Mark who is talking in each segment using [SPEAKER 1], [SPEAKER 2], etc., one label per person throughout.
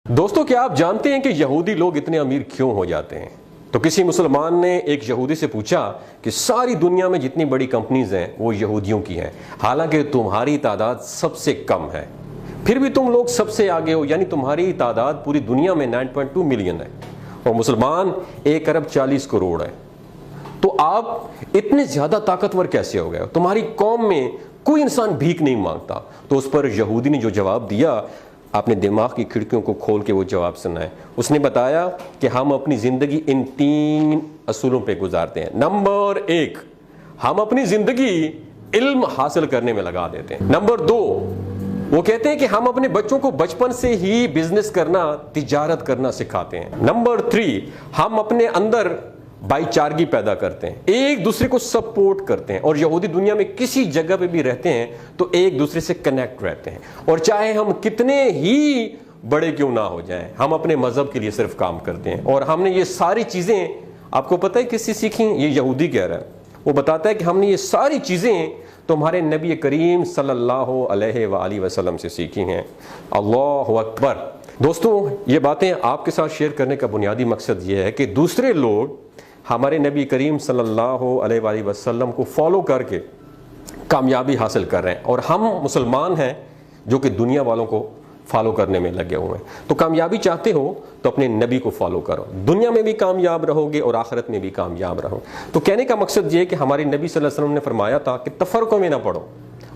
[SPEAKER 1] دوستو کیا آپ جانتے ہیں کہ یہودی لوگ اتنے امیر کیوں ہو جاتے ہیں؟ تو کسی مسلمان نے ایک یہودی سے پوچھا کہ ساری دنیا میں جتنی بڑی کمپنیز ہیں وہ یہودیوں کی ہیں، حالانکہ تمہاری تعداد سب سے کم ہے، پھر بھی تم لوگ سب سے آگے ہو، یعنی تمہاری تعداد پوری دنیا میں 9.2 ملین ہے اور مسلمان 1 ارب 40 کروڑ ہے۔ تو آپ اتنے زیادہ طاقتور کیسے ہو گئے؟ تمہاری قوم میں کوئی انسان بھیک نہیں مانگتا۔ تو اس پر یہودی نے جو جواب دیا، آپ نے دماغ کی کھڑکیوں کو کھول کے وہ جواب سنا ہے۔ اس نے بتایا کہ ہم اپنی زندگی ان 3 اصولوں پہ گزارتے ہیں۔ نمبر 1، ہم اپنی زندگی علم حاصل کرنے میں لگا دیتے ہیں۔ نمبر 2، وہ کہتے ہیں کہ ہم اپنے بچوں کو بچپن سے ہی بزنس کرنا، تجارت کرنا سکھاتے ہیں۔ نمبر 3، ہم اپنے اندر بھائی چارگی پیدا کرتے ہیں، ایک دوسرے کو سپورٹ کرتے ہیں، اور یہودی دنیا میں کسی جگہ پہ بھی رہتے ہیں تو ایک دوسرے سے کنیکٹ رہتے ہیں، اور چاہے ہم کتنے ہی بڑے کیوں نہ ہو جائیں، ہم اپنے مذہب کے لیے صرف کام کرتے ہیں۔ اور ہم نے یہ ساری چیزیں، آپ کو پتہ ہے کس سے سیکھی؟ یہ یہودی کہہ رہا ہے، وہ بتاتا ہے کہ ہم نے یہ ساری چیزیں تمہارے نبی کریم صلی اللہ علیہ وآلہ وسلم سے سیکھی ہیں۔ اللہ اکبر۔ دوستوں، یہ باتیں آپ کے ساتھ شیئر کرنے کا بنیادی مقصد یہ ہے کہ دوسرے لوگ ہمارے نبی کریم صلی اللہ علیہ وآلہ وسلم کو فالو کر کے کامیابی حاصل کر رہے ہیں، اور ہم مسلمان ہیں جو کہ دنیا والوں کو فالو کرنے میں لگے ہوئے ہیں۔ تو کامیابی چاہتے ہو تو اپنے نبی کو فالو کرو، دنیا میں بھی کامیاب رہو گے اور آخرت میں بھی کامیاب رہو۔ تو کہنے کا مقصد یہ ہے کہ ہمارے نبی صلی اللہ علیہ وسلم نے فرمایا تھا کہ تفرقوں میں نہ پڑو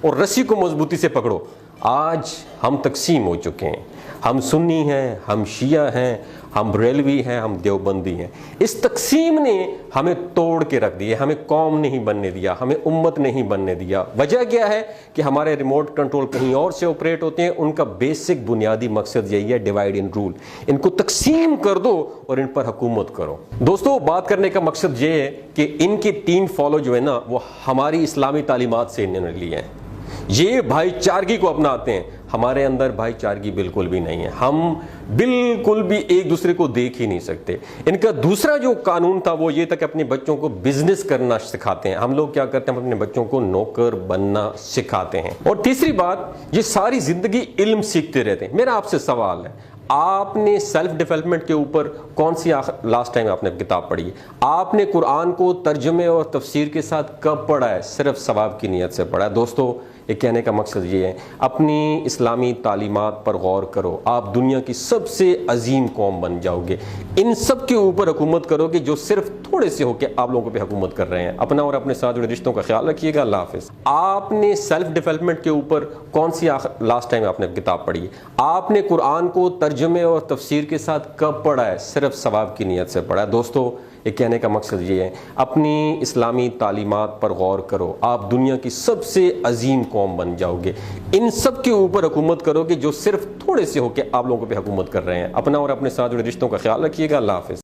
[SPEAKER 1] اور رسی کو مضبوطی سے پکڑو۔ آج ہم تقسیم ہو چکے ہیں، ہم سنی ہیں، ہم شیعہ ہیں، ہم بریلوی ہیں، ہم دیوبندی ہیں۔ اس تقسیم نے ہمیں توڑ کے رکھ دیا، ہمیں قوم نہیں بننے دیا، ہمیں امت نہیں بننے دیا۔ وجہ کیا ہے کہ ہمارے ریموٹ کنٹرول کہیں اور سے آپریٹ ہوتے ہیں، ان کا بیسک بنیادی مقصد یہی ہے، ڈیوائڈ اینڈ رول۔ ان کو تقسیم کر دو اور ان پر حکومت کرو۔ دوستو، بات کرنے کا مقصد یہ ہے کہ ان کے 3 فالو جو ہے نا، وہ ہماری اسلامی تعلیمات سے انہوں نے لیے ہیں۔ یہ بھائی چارگی کو اپناتے ہیں، ہمارے اندر بھائی چارگی بالکل بھی نہیں ہے، ہم بالکل بھی ایک دوسرے کو دیکھ ہی نہیں سکتے۔ ان کا دوسرا جو قانون تھا وہ یہ تھا کہ اپنے بچوں کو بزنس کرنا سکھاتے ہیں۔ ہم لوگ کیا کرتے ہیں؟ ہم اپنے بچوں کو نوکر بننا سکھاتے ہیں۔ اور تیسری بات، یہ ساری زندگی علم سیکھتے رہتے ہیں۔ میرا آپ سے سوال ہے، آپ نے سیلف ڈیولپمنٹ کے اوپر کون سی لاسٹ ٹائم آپ نے کتاب پڑھی ہے؟ آپ نے قرآن کو ترجمے اور تفسیر کے ساتھ کب پڑھا ہے؟ صرف ثواب کی نیت سے پڑھا ہے۔ دوستو، یہ کہنے کا مقصد یہ ہے، اپنی اسلامی تعلیمات پر غور کرو، آپ دنیا کی سب سے عظیم قوم بن جاؤ گے۔ ان سب کے اوپر حکومت کرو گے جو صرف تھوڑے سے ہو کے آپ لوگوں پہ حکومت کر رہے ہیں۔ اپنا اور اپنے ساتھ جڑے رشتوں کا خیال رکھیے گا۔ اللہ حافظ۔ آپ نے سیلف ڈیولپمنٹ کے اوپر کون سی لاسٹ ٹائم آپ نے کتاب پڑھی ہے؟ آپ نے قرآن کو ترجمے اور تفسیر کے ساتھ کب پڑھا ہے؟ صرف ثواب کی نیت سے پڑھا ہے۔ دوستو، یہ کہنے کا مقصد یہ ہے، اپنی اسلامی تعلیمات پر غور کرو، آپ دنیا کی سب سے عظیم قوم بن جاؤ گے۔ ان سب کے اوپر حکومت کرو گے جو صرف تھوڑے سے ہو کے آپ لوگوں پہ حکومت کر رہے ہیں۔ اپنا اور اپنے ساتھ جڑے رشتوں کا خیال رکھیے گا۔ اللہ حافظ۔